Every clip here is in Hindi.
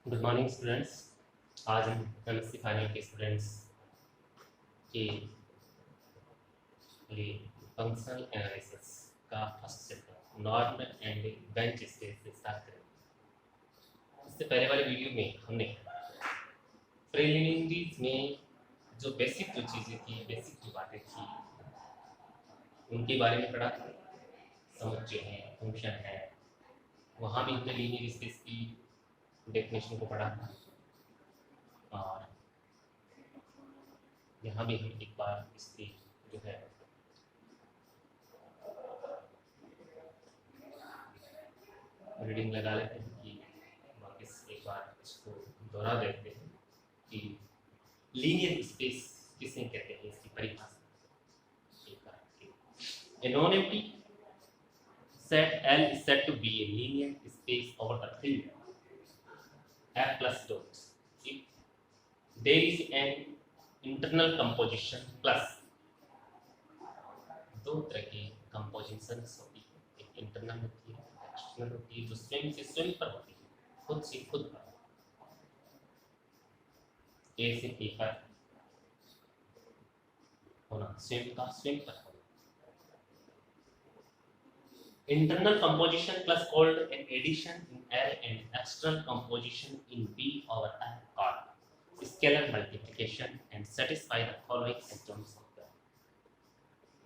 Good morning students. आज हम एमएससी फाइनल के स्टूडेंट्स के लिए फंक्शनल एनालिसिस का first chapter norm and bench space से स्टार्ट करेंगे। इससे पहले वाले वीडियो में हमने प्रीलिमिनरीज में जो बेसिक जो चीज़ें थी, बेसिक जो बातें थी, उनके बारे में पढ़ा। समुच्चय है, फंक्शन है, वहाँ भी हमने लीनियर स्पेस की डेफिनेशन को पढ़ा था और यहाँ भी हम एक बार इसकी जो है रीडिंग लगा लेते हैं कि वापस एक बार इसको दोहरा देते हैं कि लीनियर स्पेस किसे कहते हैं, इसकी परिभाषा एक बार। A non-empty set L is said to be a linear space over the field F plus dot if there is an internal composition plus दो तरह की कंपोजिशन होती है, एक इंटरनल होती है, एक्सटर्नल होती है, जो स्वयं से स्वयं पर होती है, खुद से खुद पर, ए से ए पर होना, स्वयं का स्वयं पर होना। Internal composition plus called an addition in L and external composition in B over L called scalar multiplication and satisfy the following axioms of the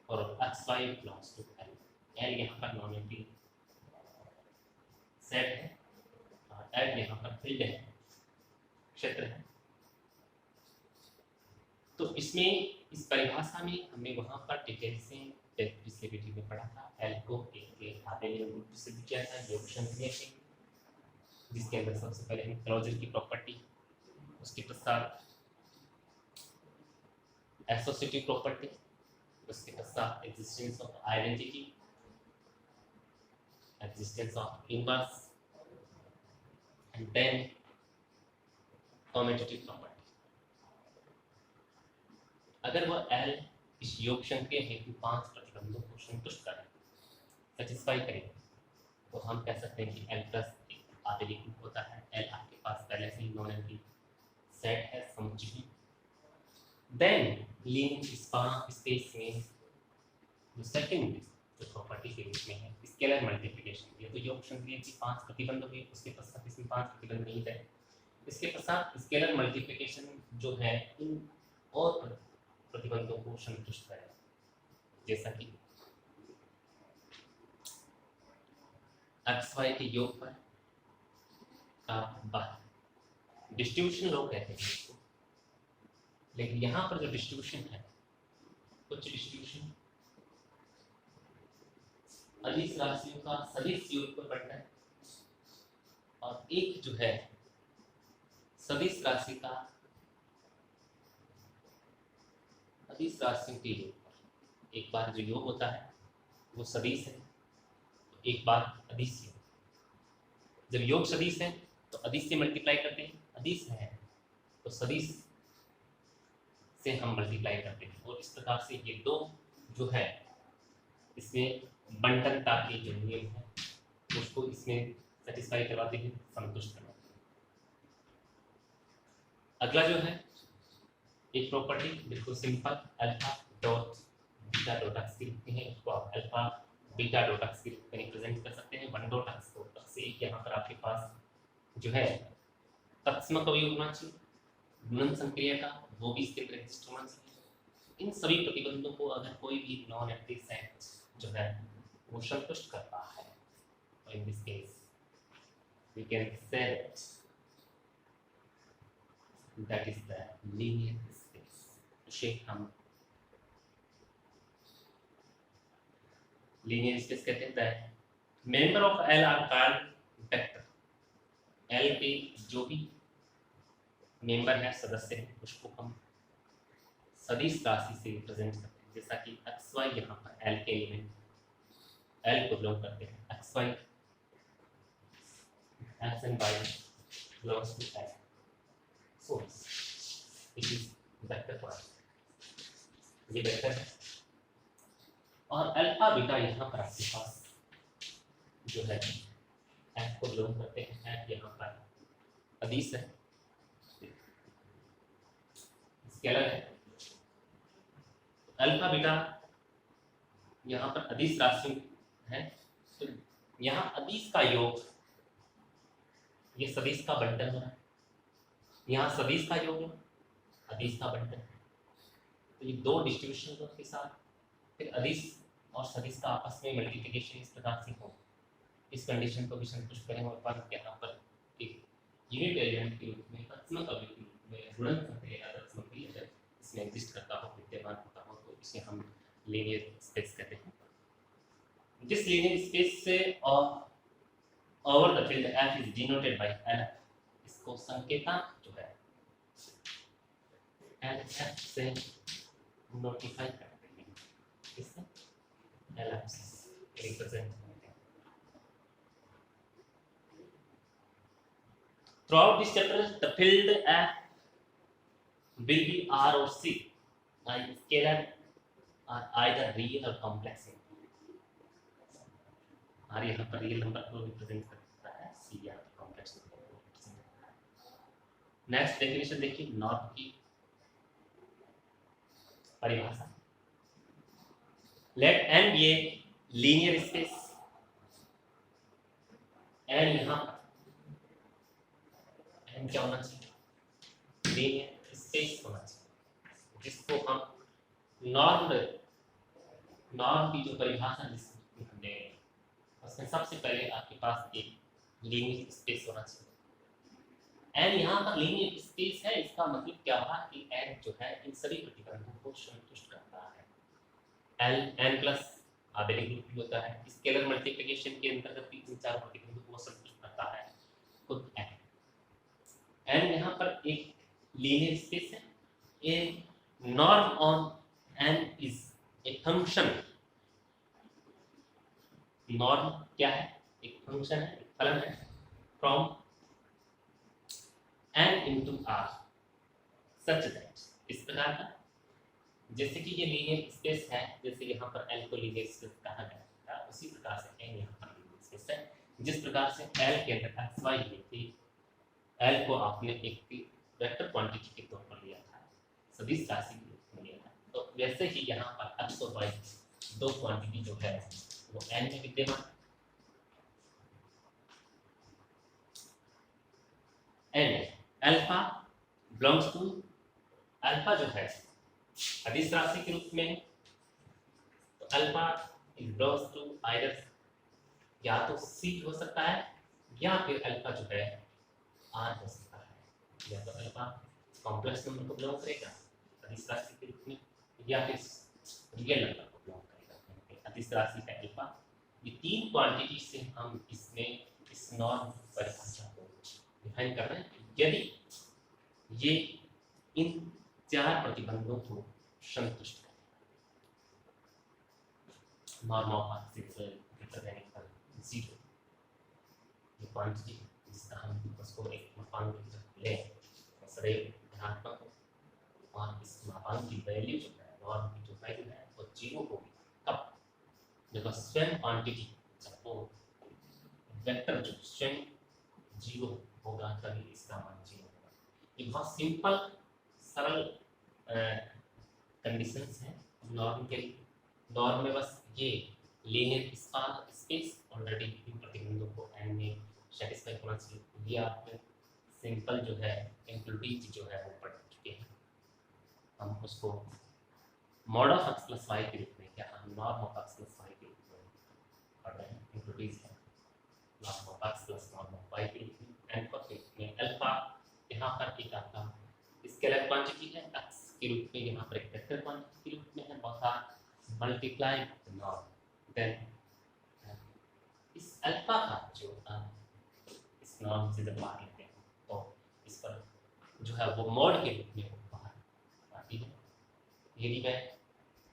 or xy belongs to L. L यहाँ पर नॉन एम्प्टी सेट है और L यहाँ पर फील्ड है, क्षेत्र है। तो इसमें इस परिभाषा में हमने वहाँ पर डिटेल से पिछले वीडियो में पढ़ा था। L को एक आधे रूप से सिद्ध किया था योग संक्रिया के, जिसके अंदर सबसे पहले हम क्लोजर की प्रॉपर्टी, उसके पश्चात एसोसिएटिव प्रॉपर्टी, उसके पश्चात existence of identity, existence of inverse and then commutative property. अगर वह L इस योग संक्रिया हेतु 5 प्रतिबंधों को संतुष्ट करें, सेटिस्फाई करें, तो हम कह सकते हैं कि L प्लस आधुनिक होता है। L आपके पास पहले से ही नॉन एम्प्टी सेट है, समुच्चय। देन लीनियर स्पेस में जो सेकंड जो प्रॉपर्टी के रूप में है स्केलर मल्टीप्लिकेशन। ये तो योग संक्रिया की 5 प्रतिबंध हुए, उसके पश्चात इसमें 5 प्रतिबंध नहीं है। इसके पश्चात स्केलर मल्टीप्लिकेशन जो है इन और प्रतिबंधों को संतुष्ट करें, जैसा कि xy के योग पर का बार डिस्ट्रीब्यूशन लोग कहते हैं इसको, लेकिन यहाँ पर जो डिस्ट्रीब्यूशन है, कुछ डिस्ट्रीब्यूशन अदिश राशियों का सदिश योग पर बनता है और एक जो है सदिश राशि का अदिश राशियों के योग पर। एक बार जो योग होता है वो सदिश है, तो एक बार अदिश है। जब योग सदिश है तो अदिश से मल्टीप्लाई करते हैं, अदिश है तो सदिश से हम मल्टीप्लाई करते हैं, और इस प्रकार से ये दो जो है इसमें बंटनता के जो नियम है उसको इसमें सेटिस्फाई करवाते हैं, संतुष्ट करवाते हैं। अगला जो है एक प्रॉपर्टी बिल्कुल simple, alpha dot beta dot x की लिखते हैं, इसको आप अल्फा बीटा डॉट एक्स के रूप में रिप्रेजेंट कर सकते हैं। 1 डॉट एक्स को से यहाँ पर आपके पास जो है तत्समक अवयव होना चाहिए, गुणन संक्रिया का वो भी इसके अंदर एग्जिस्ट होना चाहिए। इन सभी प्रतिबंधों को अगर कोई भी नॉन एम्प्टी सेट जो है वो संतुष्ट करता है, तो in this case we can say that is the linear space. इसे हम लीनियर स्पेस कहते हैं। That member of L are called vector. L के जो भी मेंबर है, सदस्य है, उसको हम सदिश राशि से रिप्रेजेंट करते हैं, जैसा कि xy यहाँ पर L के एलिमेंट L को बिलोंग करते हैं, xy x and y belongs to L, so it is vector form, ये वेक्टर है। और अल्फा बीटा यहाँ पर आपके पास जो है F को बिलोंग करते हैं, F यहाँ पर अदिश है, स्केलर है। अल्फा बीटा यहाँ पर अदिश राशि है, तो यहाँ अदिश का योग, ये सदिश का बंटन हो रहा है, यहाँ सदिश का योग है, अदिश का बंटन। तो ये दो डिस्ट्रीब्यूशन के साथ फिर अदिश और सदिश का आपस में मल्टीप्लिकेशन इस प्रकार से हो, इस कंडीशन को भी संतुष्ट करें और पर यहाँ पर एक यूनिट एलिमेंट के रूप में अत्मक अवयव के रूप में गुणन करते हैं, अत्मक भी अगर इसमें एग्जिस्ट करता हो, विद्यमान होता हो, तो इसे हम लीनियर स्पेस कहते हैं। जिस लीनियर स्पेस से over the field F is denoted by L, इसको संकेतांक जो है LF से नोटिफाई करते हैं, इससे LF से रिप्रेजेंट करते हैं। Throughout this chapter, the field F will be R or C, and scalar are either real or complex. R यहाँ पर रियल नंबर को रिप्रेजेंट करता है, C यहाँ पर कॉम्प्लेक्स नंबर को रिप्रेजेंट करता है। नेक्स्ट डेफिनेशन देखिए, नॉर्म की परिभाषा। Let N be a linear space, N यहाँ N क्या होना चाहिए, लीनियर स्पेस होना चाहिए, जिसको हम नॉर्म की जो परिभाषा जिसमें हमने, उसमें सबसे पहले आपके पास एक लीनियर स्पेस होना चाहिए। एन यहाँ पर लीनियर स्पेस है, इसका मतलब क्या हुआ कि एन जो है इन सभी प्रतिबंधों को संतुष्ट करता है। एल एन प्लस आबेलिक ग्रुप भी होता है, स्केलर मल्टीप्लिकेशन के अंतर्गत इन चार प्रतिबंधों को संतुष्ट करता है खुद एन। एन यहाँ पर एक लीनियर स्पेस है। A norm on N is a function, norm क्या है, एक फंक्शन है, एक फलन है, from n into r such that, इस प्रकार का, जैसे कि ये लीनियर स्पेस है, जैसे यहाँ पर l को लीनियर स्पेस कहा गया था, उसी प्रकार से n यहाँ पर लीनियर स्पेस है। जिस प्रकार से l के अंदर x y ली थी, l को आपने एक वेक्टर क्वांटिटी के तौर पर लिया था, सदिश राशि के रूप में लिया था, तो वैसे ही यहाँ पर x और y दो क्वांटिटी जो है वो n में विद्यमान। n alpha belongs to, alpha जो है अदिश राशि के रूप में, तो alpha is belongs to either या तो C हो सकता है या फिर अल्फा जो है R हो सकता है, या तो अल्फा कॉम्प्लेक्स नंबर को बिलोंग करेगा अदिश राशि के रूप में, या फिर रियल नंबर को बिलोंग करेगा अदिश राशि का अल्फा। ये तीन क्वांटिटी से हम इसमें इस नॉर्म परिभाषा को डिफाइन कर रहे हैं। यदि ये इन चार प्रतिबंधों को संतुष्ट करें, norm of axis representing zero, ये क्वांटिटी जिसका हम उसको एक मापांक ले सदैव धनात्मक हो, और इस मापांक की वैल्यू जो है, नॉर्म की जो वैल्यू है वो जीरो होगी, कब, जब स्वयं क्वांटिटी, जब वो वेक्टर जो स्वयं जीरो होगा तभी इसका मान जीरो होगा। ये बहुत सिंपल सरल कंडीशंस हैं नॉर्म के लिए। नॉर्म में बस ये लीनियर स्पेस ऑलरेडी इन प्रतिबंधों को n में सेटिस्फाई होना चाहिए, ये आपने सिंपल जो है इम्प्लिटीज जो है वो पढ़ चुके हैं। हम उसको mod of x plus Y के रूप में, क्या हम norm of x plus Y के रूप में पढ़ रहे हैं, इम्प्लिटीज है norm of x plus norm of Y के रूप में, एन पर में अल्फा यहाँ पर एक आपका स्केलर क्वांटिटी है, x के रूप में यहाँ पर एक वेक्टर क्वांटिटी के रूप में है, बहुत मल्टीप्लाई नॉर्म, देन इस अल्फा का जो इस नॉर्म से जब बाहर लेते हैं तो इस पर जो है वो मॉड के रूप में बाहर आती है। यदि वह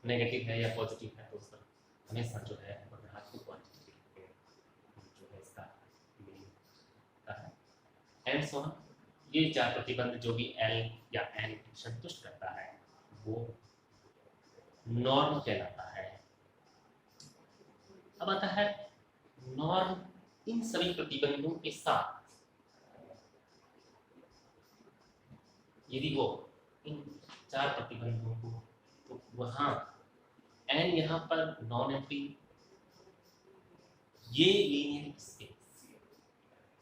नेगेटिव है या पॉजिटिव है तो उस पर हमेशा जो है वो धनात्मक क्वांटिटी जो है इसका एंड सो ऑन। ये चार प्रतिबंध जो भी L या N संतुष्ट करता है वो नॉर्म कहलाता है। अब आता है नॉर्म इन सभी प्रतिबंधों के साथ यदि वो इन चार प्रतिबंधों को, तो वहाँ n यहाँ पर नॉन एम्प्टी, ये लीनियर स्पेस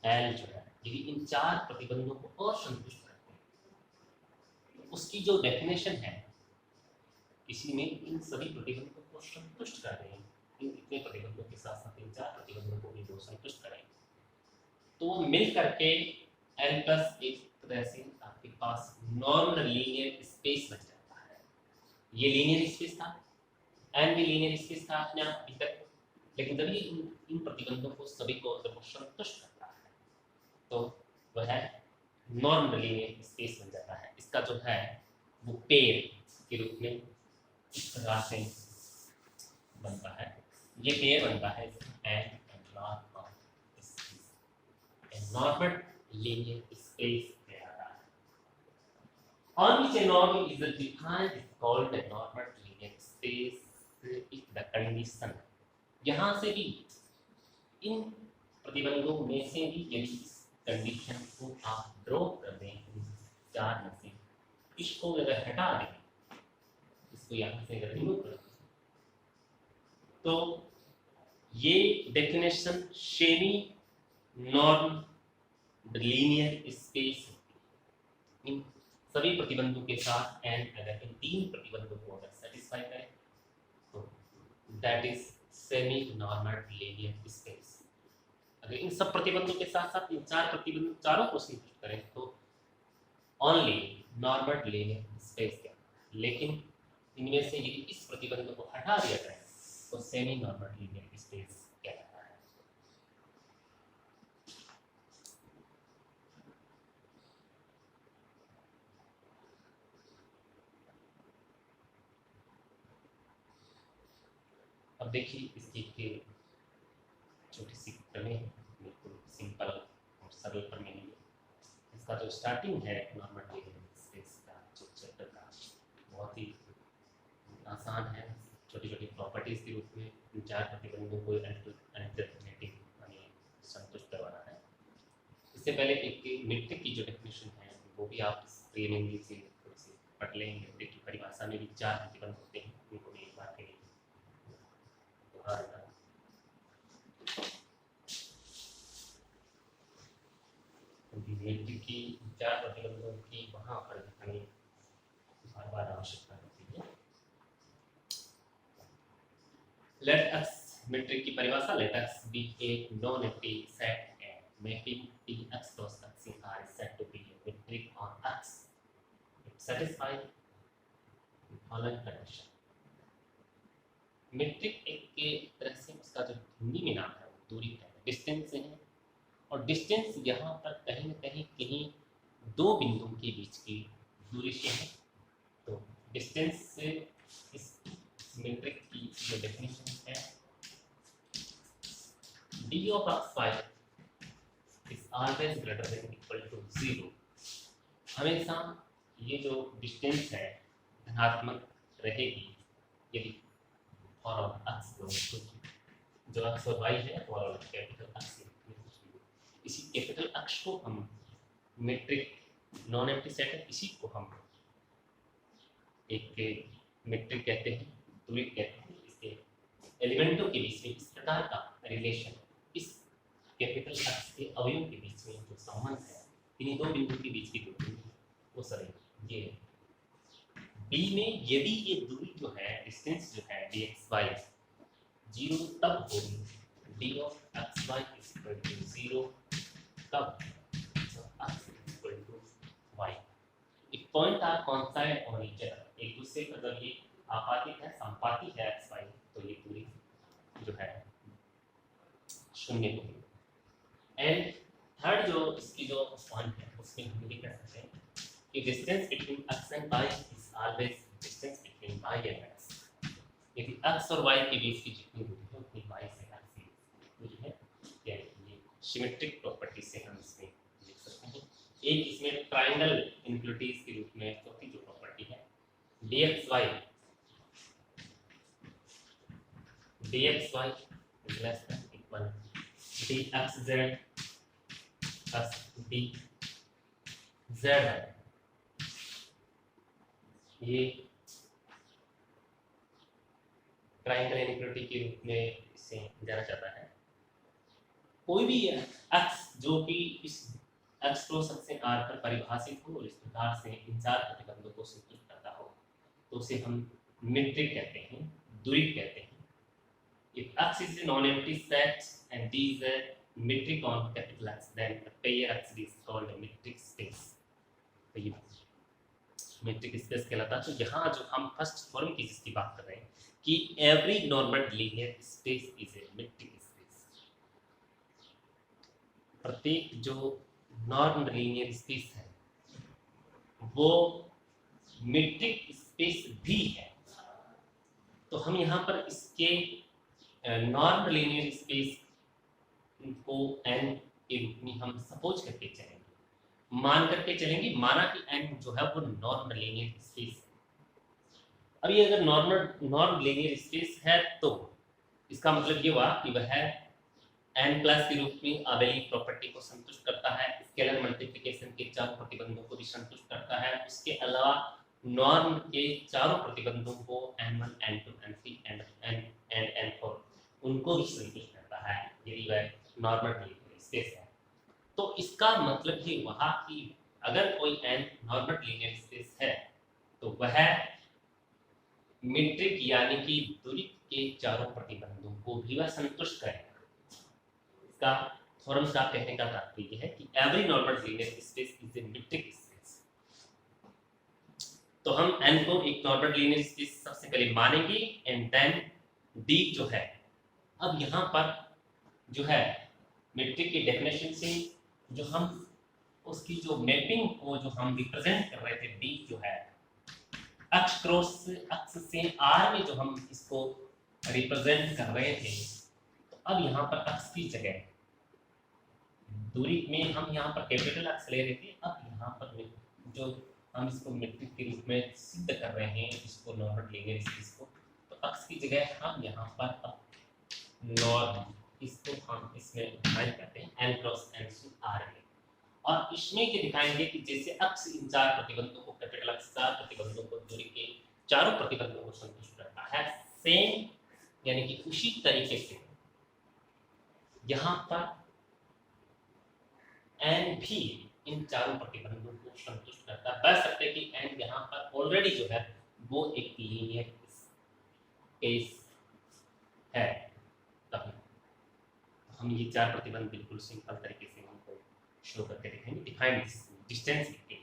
L जो है यदि इन चार प्रतिबंधों को और संतुष्ट करते हैं, तो उसकी जो डेफिनेशन है, इसी में इन सभी प्रतिबंधों को संतुष्ट कर रहे हैं, इन इतने प्रतिबंधों के साथ साथ इन चार प्रतिबंधों को भी वो संतुष्ट करें, तो वो मिल करके L प्लस एक तरह से आपके पास नॉर्मल लीनियर स्पेस बन जाता है। ये लीनियर स्पेस था, N भी लीनियर स्पेस था अपने आप अभी तक, लेकिन जब ये इन प्रतिबंधों को सभी को जब वो संतुष्ट करता है, तो वह नॉर्मल लीनियर स्पेस बन जाता है। इसका जो है वो पेयर के रूप में इस प्रकार से बनता है, ये पेयर बनता है N normal linear space there are. On which a normal is defined is called a normal linear space if the condition. यहाँ से भी इन प्रतिबंधों में से भी यदि इस कंडीशन को आप ड्रॉप कर दें, चार में से इसको अगर हटा दें, इसको यहाँ से अगर रिमूव कर दें, तो ये definition semi norm linear space in सभी प्रतिबंधों के साथ n अगर इन तीन प्रतिबंधों को अगर सेटिस्फाई करें, तो that is semi normal linear space. अगर इन सब प्रतिबंधों के साथ साथ इन चार प्रतिबंधों चारों को संतुष्ट करें, तो ओनली नॉर्मल लीनियर स्पेस क्या, लेकिन इनमें से यदि इस प्रतिबंध को हटा दिया जाए, तो सेमी नॉर्मल लीनियर स्पेस क्या कहता है। अब देखिए इसकी के छोटी सी प्रमेय है, बिल्कुल सिंपल और सरल प्रमेय है। इसका जो स्टार्टिंग है नॉर्मल लीनियर स्पेस का जो चैप्टर का, बहुत ही आसान है। छोटी छोटी प्रॉपर्टीज के रूप में इन चार प्रतिबंधों को अल्टरनेटिव यानी संतुष्ट करवाना है। इससे पहले एक मीट्रिक की जो डेफिनेशन है वो भी आप प्रीलिमिनरी से थोड़ी सी पढ़ लेंगे। मीट्रिक की परिभाषा में भी चार प्रतिबंध होते हैं, उनको भी एक बार के लिए मीट्रिक की चार प्रतिबंधों की वहाँ पर हमें बार बार आवश्यकता होती है। Let us metric की परिभाषा, let us be a non-empty set and mapping P x cross x in R is said to be a metric on X. It satisfies the following condition. metric एक के तरह से उसका जो हिंदी में नाम है वो दूरी है, डिस्टेंस है, और डिस्टेंस यहाँ पर कहीं न कहीं दो बिंदुओं के बीच की दूरी से है। तो डिस्टेंस से इस मीट्रिक की जो डेफिनेशन है, d of x y is always greater than equal to 0। हमेशा ये जो डिस्टेंस है धनात्मक रहेगी यदि फॉर ऑल x जो x और y है फॉर ऑल कैपिटल x। इसी कैपिटल x को हम मीट्रिक नॉन एम्प्टी सेट है, इसी को हम एक मीट्रिक कहते हैं, दूरी कहते हैं। इसके एलिमेंटों के बीच में इस प्रकार का रिलेशन, इस कैपिटल X के अवयवों के बीच में जो संबंध है, इन्हीं दो बिंदु के बीच की दूरी वो सर ये B में यदि ये दूरी जो है डिस्टेंस जो है dxy 0 तब होगी d of xy is equal to 0 तब x is equal to y। एक पॉइंट आप कौन सा है और नीचे एक दूसरे का जब ये आपातिक है संपातिक है x y, तो ये दूरी जो है शून्य होगी। एंड थर्ड जो इसकी जो पॉइंट है उसमें हम ये कह सकते हैं कि distance between x and y is always distance between y and x। यदि x और y के बीच की जितनी दूरी है उतनी y से x की दूरी है, यानी ये सिमेट्रिक प्रॉपर्टी से हम इसमें लिख सकते हैं। एक इसमें ट्रायंगल इनक्लूटीज के रूप में चौथी जो प्रॉपर्टी है dxy is less than equal dxz plus dz ये ट्रायंगल इनइक्वालिटी के रूप में इसे जाना जाता है। कोई भी एक्स जो कि इस एक्स क्रॉस एक्स से आर पर परिभाषित हो और इस प्रकार से इन चार प्रतिबंधों को संतुष्ट करता हो तो उसे हम मीट्रिक कहते हैं, द्विक कहते हैं। If X is a non-empty set and D is a metric on capital X, then the pair X is called a metric space. तो ये metric space कहलाता है। तो यहाँ जो हम फर्स्ट फॉर्म की जिसकी बात कर रहे हैं कि every normal linear space is a metric space। प्रत्येक जो नॉर्म लीनियर स्पेस है वो मीट्रिक स्पेस भी है। तो हम यहाँ पर इसके नॉर्म लीनियर स्पेस को n के रूप में हम सपोज करके चलेंगे, मान करके चलेंगे, माना कि n जो है वो नॉर्म लीनियर स्पेस है। अब ये अगर नॉर्म लीनियर स्पेस है तो इसका मतलब ये हुआ कि वह n प्लस के रूप में अबेली प्रॉपर्टी को संतुष्ट करता है, स्केलर मल्टीप्लिकेशन के चारों प्रतिबंधों को भी संतुष्ट करता है, उसके अलावा नॉर्म के चारों प्रतिबंधों को n1 n2 n3 and n4 उनको भी संतुष्ट करता है यदि वह नॉर्मल लीनियर स्पेस है। तो इसका मतलब ये हुआ कि अगर कोई n नॉर्मल लीनियर स्पेस है तो वह मीट्रिक यानी कि द्विक के चारों प्रतिबंधों को भी वह संतुष्ट करेगा। इसका थ्योरम का कहने का तात्पर्य है कि every normal linear space is a metric space. तो हम n को एक नॉर्मल लीनियर स्पेस सबसे पहले मानेंगे एंड देन d जो है, अब यहाँ पर जो है मीट्रिक की डेफिनेशन से जो हम उसकी जो मैपिंग को जो हम रिप्रेजेंट कर रहे थे d जो है अक्ष क्रॉस अक्ष से r में जो हम इसको रिप्रेजेंट कर रहे थे, तो अब यहाँ पर अक्ष की जगह दूरी में हम यहाँ पर कैपिटल अक्ष ले रहे थे, अब यहाँ पर जो हम इसको मीट्रिक के रूप में सिद्ध कर रहे हैं इसको नॉर्मल लीनियर स्पेस को, तो अक्ष की जगह हम यहाँ पर अब नॉर्म इसको हम इसमें डिफाइन करते हैं n क्रॉस n से r में, और इसमें ये दिखाएंगे कि जैसे अक्ष इन चार प्रतिबंधों को कैपिटल अक्ष चार प्रतिबंधों को दूरी के चारों प्रतिबंधों को संतुष्ट करता है, सेम यानी कि उसी तरीके से यहाँ पर n भी इन चारों प्रतिबंधों को संतुष्ट करता है। कह सकते हैं कि n यहाँ पर ऑलरेडी जो है वो एक लीनियर स्पेस है। तब हम ये चार प्रतिबंध बिल्कुल सिंपल तरीके से हमको शो करके दिखाएंगे। Define distance between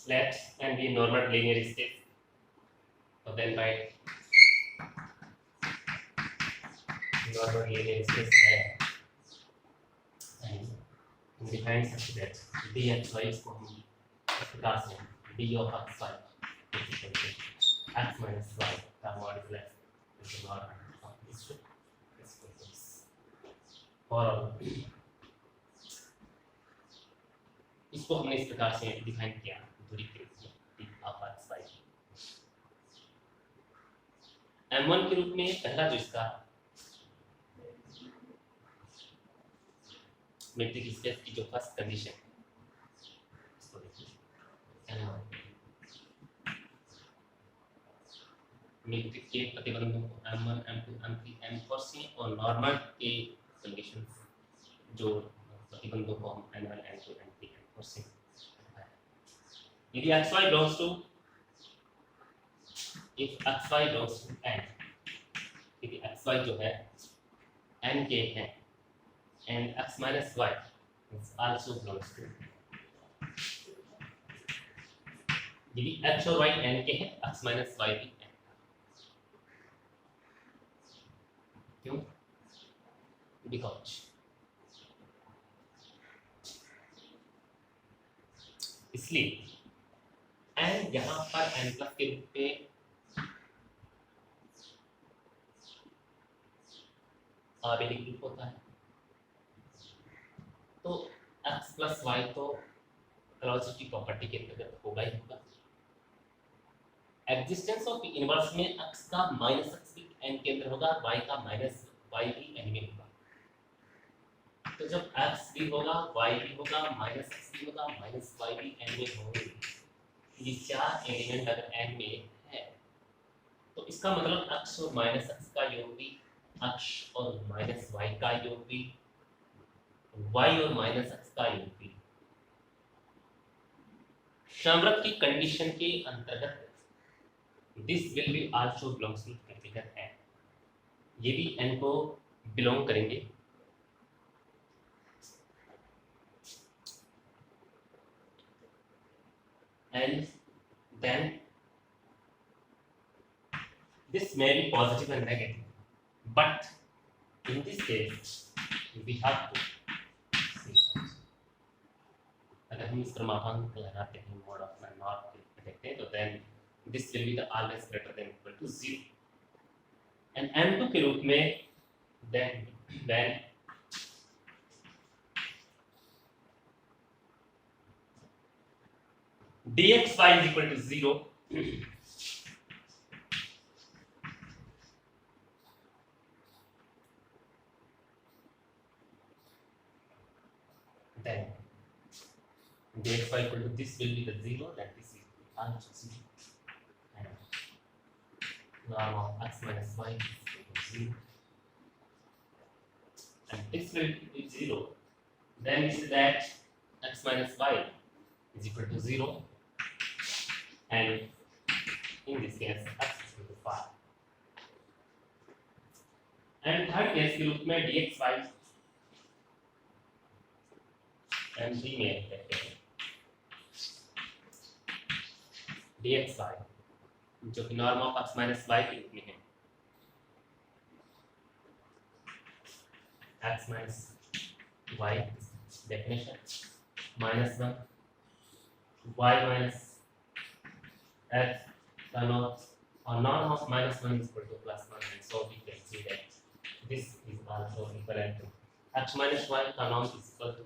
let n be a normal linear space, so then by normal linear space है and define such that dxy इसको हम इस प्रकार से d of xy x minus y का modulus is the norm of this space और इसको हमने इस प्रकार से डिफाइन किया दूरी के रूप में d of xy m1 के रूप में पहला जो इसका मीट्रिक स्पेस की जो फर्स्ट कंडीशन इसको देखिए मीट्रिक के प्रतिबंधों को m1 m2 m3 m4 से और नॉर्मल के कंडीशंस जो प्रतिबंधों को हम m1 m2 m3 m4 से यदि xy belongs to if xy belongs to n, यदि xy जो है n के है and x minus y is also belongs to, यदि x और y n के हैं x minus y भी n, बिकॉज इसलिए एन यहाँ पर एन प्लस के रूप में आबेलिक ग्रुप होता है, तो x प्लस वाई तो क्लोजिटी प्रॉपर्टी के अंतर्गत होगा ही होगा। एग्जिस्टेंस ऑफ इनवर्स में x का माइनस एक्स भी n के अंदर होगा, y का माइनस y भी n में होगा। तो जब x भी होगा, y भी होगा, माइनस x भी होगा, माइनस y भी n में होंगे, ये चार एलिमेंट अगर n में है तो इसका मतलब x और माइनस x का योग भी, x और माइनस y का योग भी, y और माइनस x का योग भी संवृत की कंडीशन के अंतर्गत this will be also belongs to capital n, ये भी n को बिलोंग करेंगे। And then this may be positive and negative, but in this case we have to see that अगर हम इस क्रमांक लगाते हैं मोड ऑफ नॉट देखते हैं तो then this will be the always greater than equal to 0 and n2 के रूप में then dxy is equal to 0 then dxy equal to this will be the 0, then this is also 0 and norm of x minus y is equal to 0 and this will be 0, then we say that x minus y is equal to 0 and in this case x is equal to 5 and third case के रूप में dxy and d में देखते हैं dxy जो कि norm of x minus y के रूप में है, x minus y definition -1 y minus x का नॉर्म और norm of -1 is equal to +1 and so we can see that this is also equivalent to x minus y का norm is equal to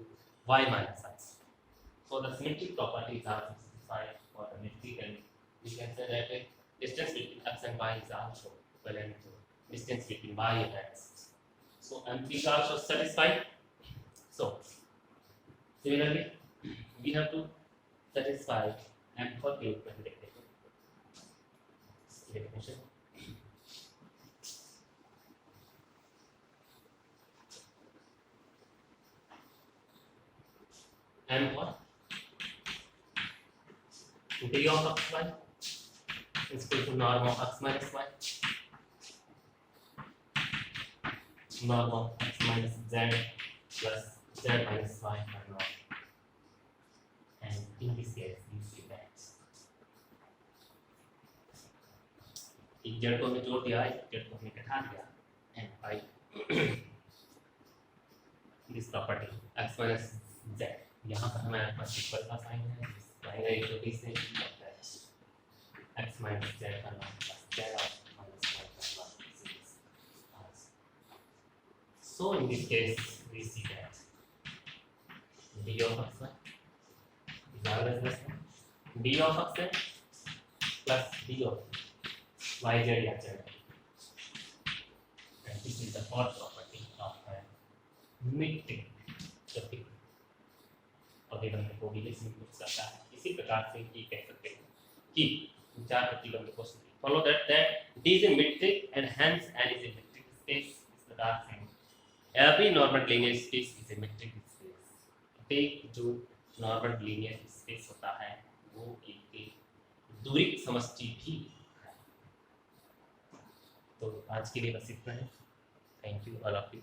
y minus x. So the symmetric properties are satisfied for the metric and we can say that the distance between x and y is also equivalent to distance between y and x. So M3 is also satisfied. So similarly we have to satisfy M4 के रूप में देखते हैं definition. M what? D of x y is equal to norm of x minus y, norm of x minus z plus z minus y or not. And in this case, you see that एक z को हमने जोड़ दिया, एक z को हमने घटा दिया, and by this property x minus z यहाँ पर हमारे पास इक्वल का साइन है, आएगा एक छोटी से x minus z का norm plus z of minus y का norm is. So in this case we see that d of x is always less than d of x plus d of y z या z. And this is the fourth property of metric प्रतीक प्रतिबंध को भी लिखा जाता है। इसी प्रकार से ये कह सकते हैं कि चार प्रतिबंध को follow that D is a metric and hence N is a metric space is the dark thing. Every normal linear space is a metric space. प्रत्येक जो normal linear space होता है वो एक दूरी समष्टि भी है। तो आज के लिए बस इतना है। Thank you all of you.